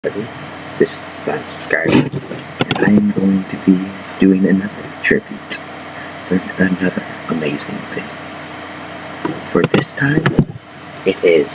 This is the Silent Subscriber, and I am going to be doing another tribute for another amazing thing. For this time, it is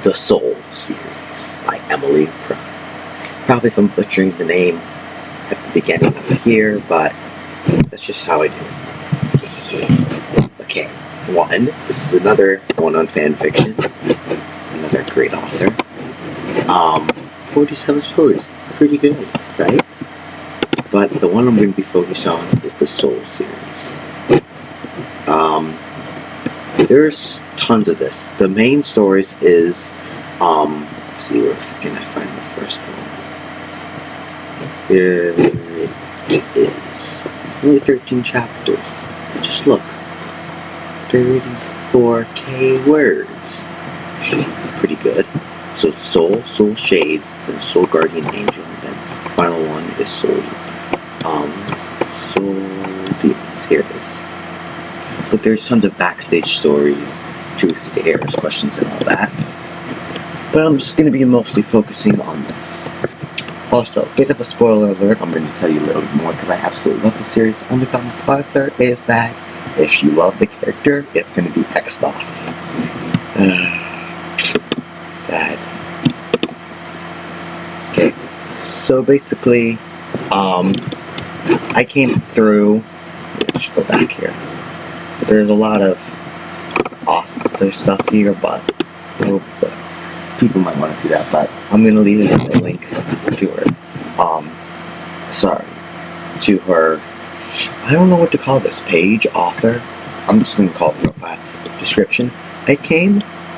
the Soul series by Emily Prime. Probably if I'm butchering the name at the beginning of here, but that's just how I do it. Okay, this is another one on Fanfiction. Another great author. 47 stories. Pretty good, right? But the one I'm going to be focused on is the Soul series. There's tons of this. The main stories is, let's see, where can I find the first one? It is only 13 chapters. Just look. 34K words. Pretty good. So Soul, Soul Shades, and Soul Guardian Angel, and then the final one is Soul Demons. Here it is. But there's tons of backstage stories, truth scares, questions, and all that. But I'm just going to be mostly focusing on this. Also, bit of a spoiler alert, I'm going to tell you a little bit more because I absolutely love the series. Only further is that if you love the character, it's going to be X'd off. Sad. Okay, so basically, I came through. Let's go back here. There's a lot of author stuff here, but people might want to see that. But I'm gonna leave it as a link to her. To her. I don't know what to call this page. Author. I'm just gonna call it a description.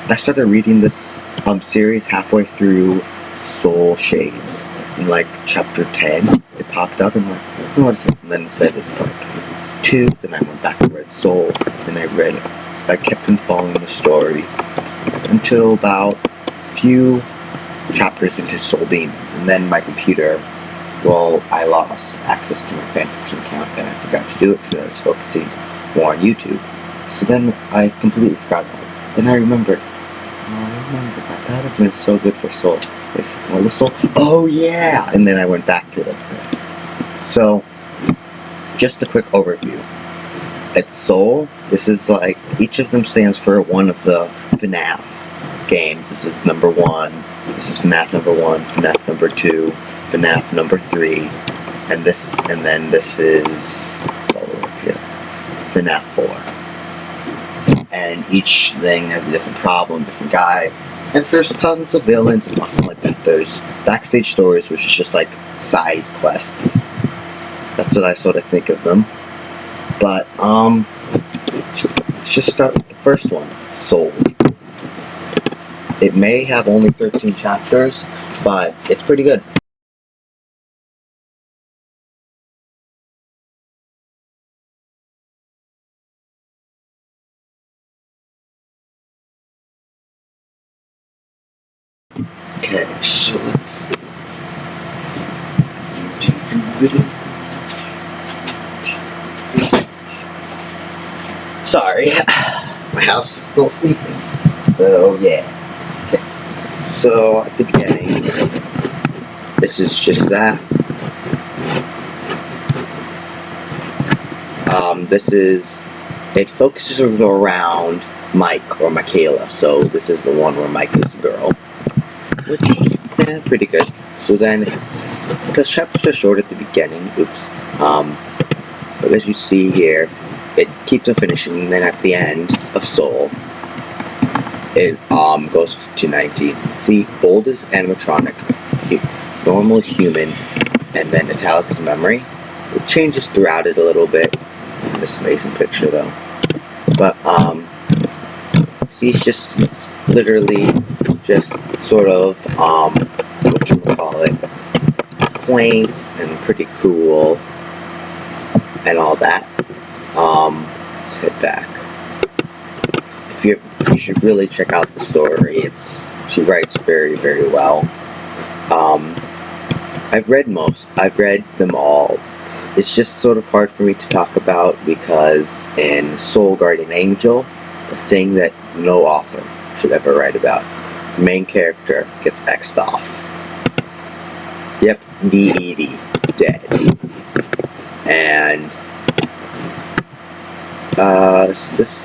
I started reading this series halfway through Soul Shades. In like chapter 10, it popped up and I'm like, oh, what's this? And then it said it's part 2. Then I went back and read Soul, and I kept on following the story until about a few chapters into Soul Demons. And then my computer, I lost access to my Fanfiction account and I forgot to do it because I was focusing more on YouTube. So then I completely forgot about it. Then I remembered that would have been so good for Soul. Soul. Oh yeah! And then I went back to it. So, just a quick overview. It's Soul. This is like, each of them stands for one of the FNAF games. This is number 1. This is FNAF number 1, FNAF number 2, FNAF number 3, and then this is FNAF 4. And each thing has a different problem, different guy. And there's tons of villains and stuff like that. There's backstage stories, which is just like side quests. That's what I sort of think of them. But, let's just start with the first one, Soul. It may have only 13 chapters, but it's pretty good. Okay, so let's see. Sorry, my house is still sleeping. So yeah. Okay. So at the beginning, this is just that. It focuses around Mike or Michaela. So this is the one where Mike is the girl. Which is pretty good. So then, the chapters are short at the beginning, but as you see here, it keeps on finishing, and then at the end of Soul, it goes to 19. See, bold is animatronic, normal is human, and then italic is memory. It changes throughout it a little bit. This amazing picture though. But see, it's literally just sort of quaint and pretty cool and all that. Let's head back. You should really check out the story. She writes very, very well. I've read them all. It's just sort of hard for me to talk about because in Soul Guardian Angel, a thing that no author should ever write about. main character gets X'd off. Yep, D-E-D, dead. And, this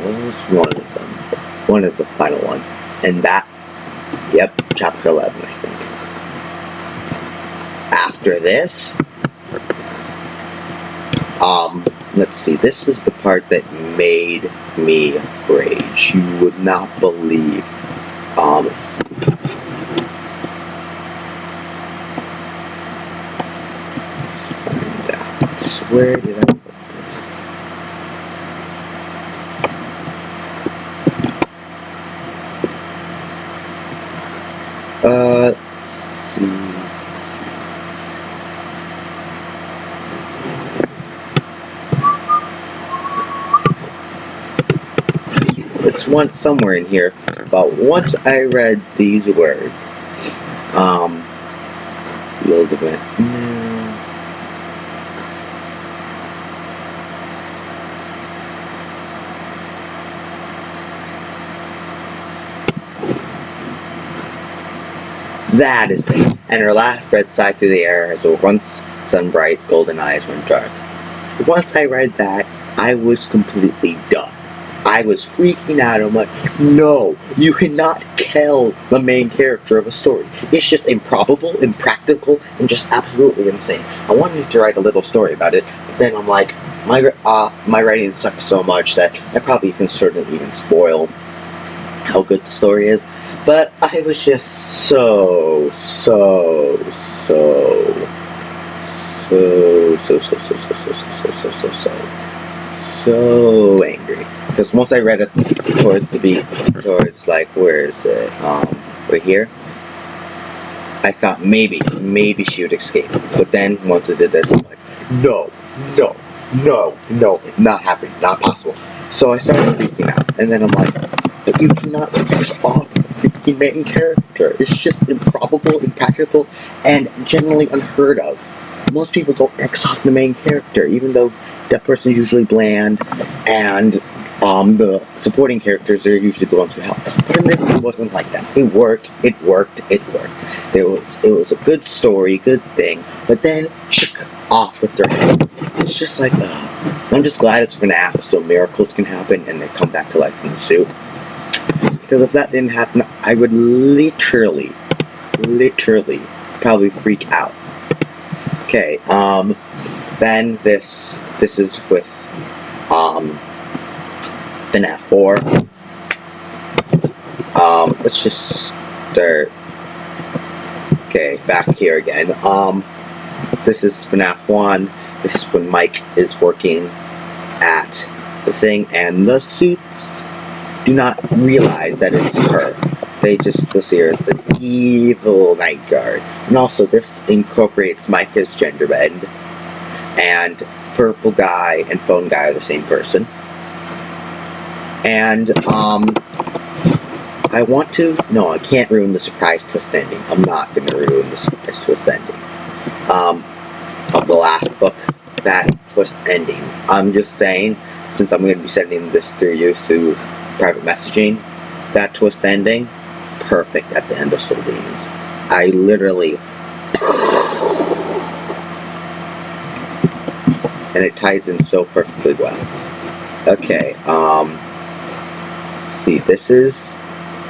was one of them. One of the final ones. And that, yep, chapter 11, I think. After this, let's see, this was the part that made me rage. You would not believe, let's see. Find out, where did I put this? Let's see. It's one somewhere in here, but once I read these words, field event. That is it. And her last red sighed through the air as her once sun-bright golden eyes went dark. Once I read that, I was completely done. I was freaking out. I'm like, no, you cannot kill the main character of a story. It's just improbable, impractical, and just absolutely insane. I wanted to write a little story about it, but then I'm like, my writing sucks so much that I probably can certainly even spoil how good the story is. But I was just so angry. Because once I read it towards like, where is it? Right here. I thought maybe she would escape. But then once I did this, I'm like, no, not happening, not possible. So I started freaking out, and then I'm like, but you cannot X off the main character. It's just improbable, impractical, and generally unheard of. Most people don't X off the main character, even though that person is usually bland, and the supporting characters are usually the ones who help. But in this, it wasn't like that. It worked. It was a good story, good thing, but then off with their head. It's just like, I'm just glad it's FNAF, so miracles can happen and they come back to life in the suit. Because if that didn't happen, I would literally probably freak out. Okay, then this is with FNAF 4. Let's just start. Okay, back here again. This is FNAF 1. This is when Mike is working at the thing, and the suits do not realize that it's her. They just see her as an evil night guard. And also, this incorporates Micah's gender bend, and Purple Guy and Phone Guy are the same person. And, I can't ruin the surprise twist ending. I'm not going to ruin the surprise twist ending. Of the last book, that twist ending. I'm just saying, since I'm going to be sending this through you through private messaging, that twist ending, perfect at the end of Soul Demons. I literally, and it ties in so perfectly well. Okay, see, this is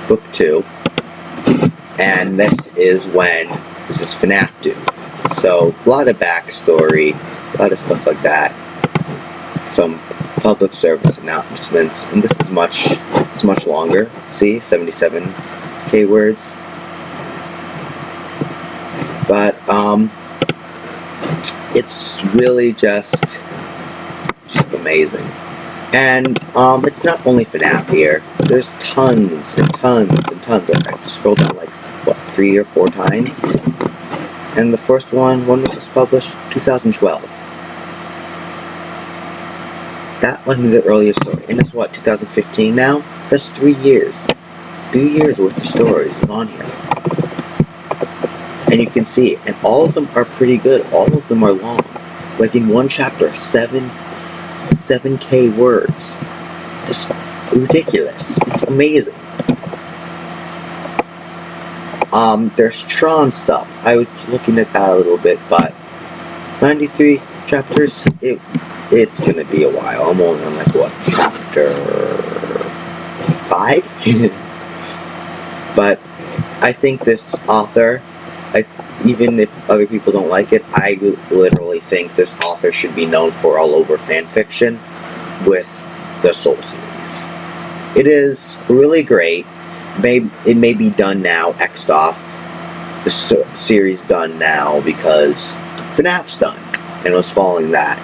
book 2, and this is FNAF 2. So, a lot of backstory, a lot of stuff like that, some public service announcements, and this is much longer. See, 77k words. But it's really just amazing. And it's not only FNAF here. There's tons and tons and tons. I have to scroll down like 3 or 4 times. And the first one, when was this published? 2012. That one is the earliest story. And it's what, 2015 now? That's 3 years. 3 years worth of stories on here. And you can see, and all of them are pretty good. All of them are long. Like in one chapter, 7k words. It's ridiculous. It's amazing. there's Tron stuff. I was looking at that a little bit, but 93 chapters, it's gonna be a while. I'm only on like what, chapter 5? But I think this author, even if other people don't like it, I literally think this author should be known for all over fanfiction with the Soul series. It is really great. It may be done now, X'd off. The series done now because FNAF's done, and it was following that.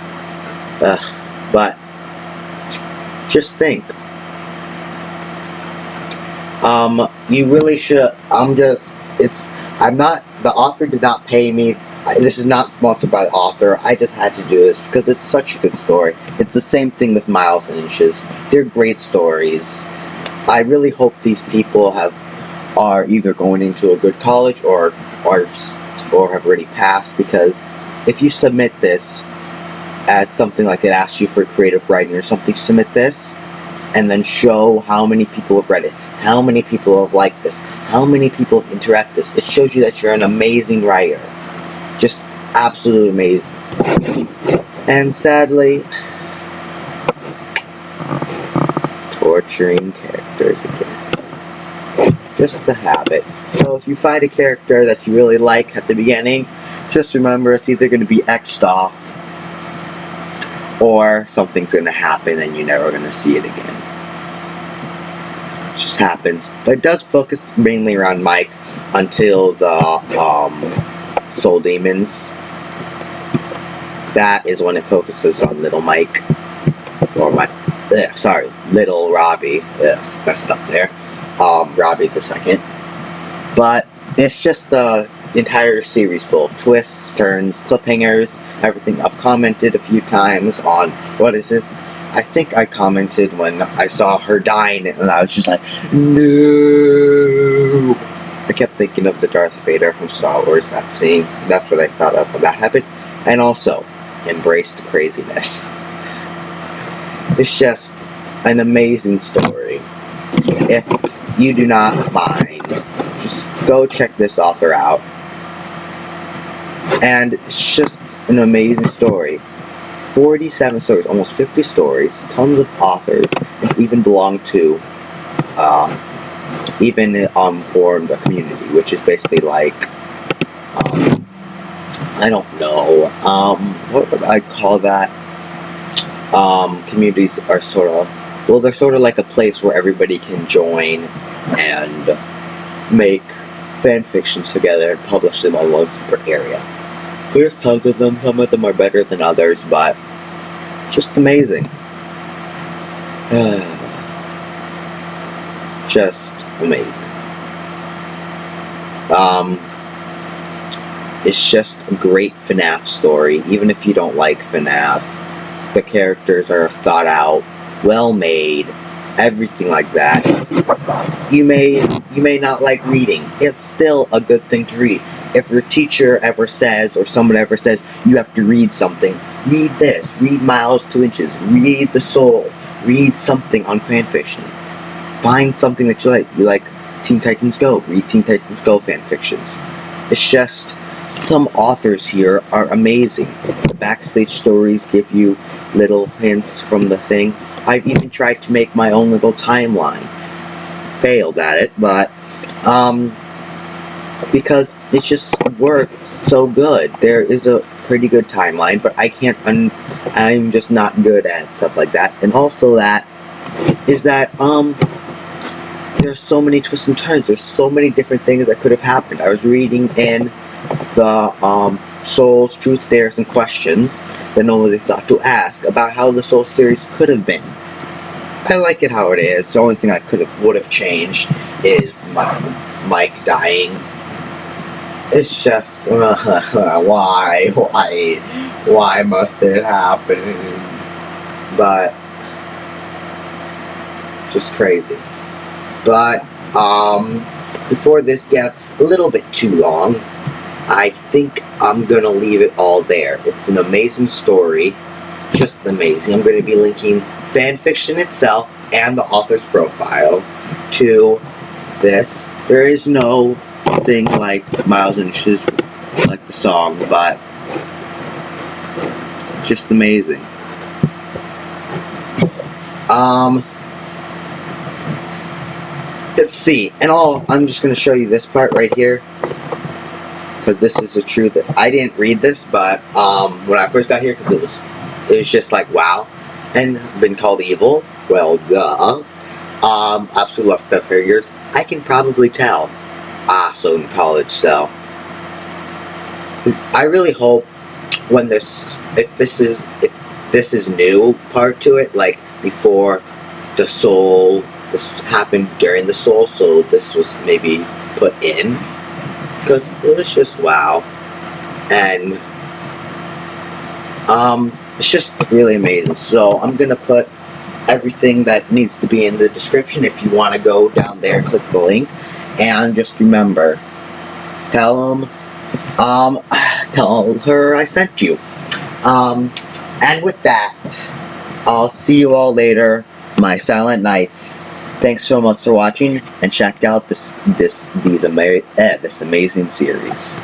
But just think. You really should. The author did not pay me. This is not sponsored by the author. I just had to do this because it's such a good story. It's the same thing with Miles and Inches. They're great stories. I really hope these people are either going into a good college or have already passed, because if you submit this as something like it asks you for creative writing or something, submit this and then show how many people have read it, how many people have liked this, how many people have interacted this. It shows you that you're an amazing writer. Just absolutely amazing. And sadly, torturing characters again. Just the habit. So if you find a character that you really like at the beginning, just remember it's either going to be X'd off or something's going to happen and you're never going to see it again. It just happens. But it does focus mainly around Mike until the Soul Demons. That is when it focuses on Little Mike. Or Little Robbie. Messed up there. Robbie the second. But it's just the entire series full of twists, turns, cliffhangers, everything. I've commented a few times on, what is this? I think I commented when I saw her dying and I was just like, no! I kept thinking of the Darth Vader from Star Wars, that scene. That's what I thought of when that happened. And also, embrace the craziness. It's just an amazing story. If you do not mind, just go check this author out. And it's just an amazing story. 47 stories, almost 50 stories, tons of authors, and even belong to, formed a community, which is basically like, I don't know, what would I call that? Communities are they're sort of like a place where everybody can join and make fan fictions together and publish them all in one separate area. There's tons of them. Some of them are better than others, but just amazing. Just amazing. It's just a great FNAF story. Even if you don't like FNAF, the characters are thought out, well made, everything like that. You may not like reading. It's still a good thing to read. If your teacher ever says, or someone ever says, you have to read something, read this. Read Miles 2 Inches. Read The Soul. Read something on fanfiction. Find something that you like. You like Teen Titans Go. Read Teen Titans Go fanfictions. It's just, some authors here are amazing. The backstage stories give you little hints from the thing. I've even tried to make my own little timeline. Failed at it, but because it just worked so good. There is a pretty good timeline, but I'm just not good at stuff like that. And also there's so many twists and turns. There's so many different things that could have happened. I was reading in the Soul's Truth, Dares, and Questions that nobody thought to ask about how the Soul series could have been. I like it how it is. The only thing I would have changed is Mike dying. It's just why must it happen? But just crazy. But before this gets a little bit too long, I think I'm gonna leave it all there. It's an amazing story, just amazing. I'm gonna be linking fanfiction itself and the author's profile to this. There is no thing like Miles and Shiz, like the song, but just amazing. Let's see. And I'm just gonna show you this part right here, because this is the truth. I didn't read this, but when I first got here, because it was just like wow, and been called evil. Well, duh. Absolutely love the figures. I can probably tell. So in college, so I really hope when if this is new part to it, like before the soul, this happened during the soul, so this was maybe put in, because it was just wow, and it's just really amazing. So I'm gonna put everything that needs to be in the description. If you want to go down there, click the link, and just remember, tell her I sent you. And with that, I'll see you all later, my Silent Knights. Thanks so much for watching, and check out this amazing series.